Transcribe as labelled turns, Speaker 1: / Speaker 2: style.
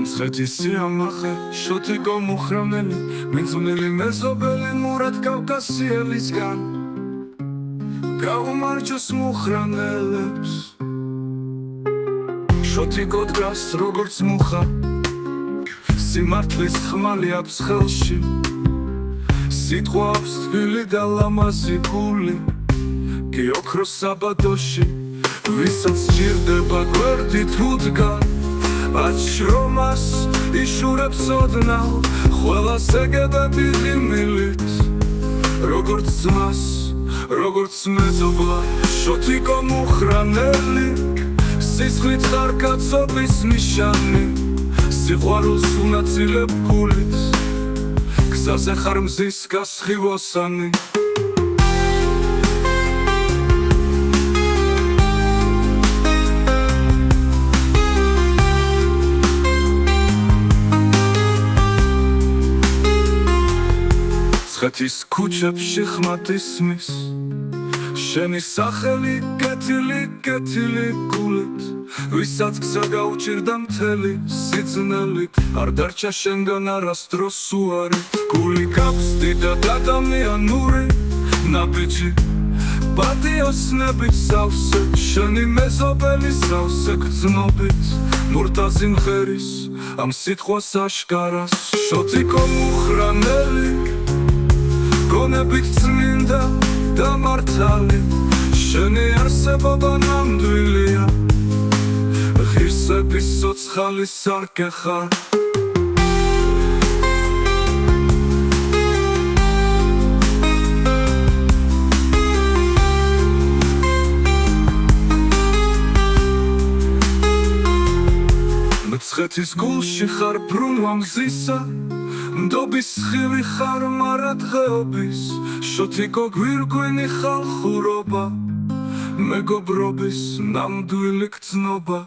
Speaker 1: მცხეთის სიამახე შოთიკო მუხრამელი მიწუნელი მეზობელი მურად კავკასიელისგან გაუმარჯოს მუხრანელებს შოთიკო დგას როგორც მუხა სიმართლის ხმალი აქვს ხელში სიტყვა აქვს თბილი და ლამაზი გული კი ოქროს საბადოში ვისაც სჭირდება გვერდით უდგა მათ შრომას იშურებს ოდნავ ყველას ეგებები ღიმილით როგორც ძმას როგორც მეზობლად შოთიკო მუხრანელი სისხლით ხარ კაცობის ნიშანი სიყვარულს უნაწილებ გულით გზაზე ხარ მზის გასხივოსანი მცხეთის ქუჩებში ხმად ისმის შენი სახელი კეთილი გულით ვისაც გზა გაუჭირდა მთელი სიძნელით არ დარჩა შენგან არასდროს უარი გული გაქვს დიდად ადამიანური ნაბიჯი პატიოსნებით სავსე შენი მეზობელი სავსე გრძნობით მურტაზი მღერის ამ სიტყვას აშკარას შოთიკო მუხრანელი გონებით წმინდა და მართალი შენი არსებობა ნამდვილია ღირსების ცოცხალი სარკე ხარ მცხეთის გულში ხარ ბრუნვა მზისა ნდობის ხივი ხარ მარა დღეობის შოთიკო გვირგვინი ხალხურობა მეგობრობის ნამდვილი გრძნობა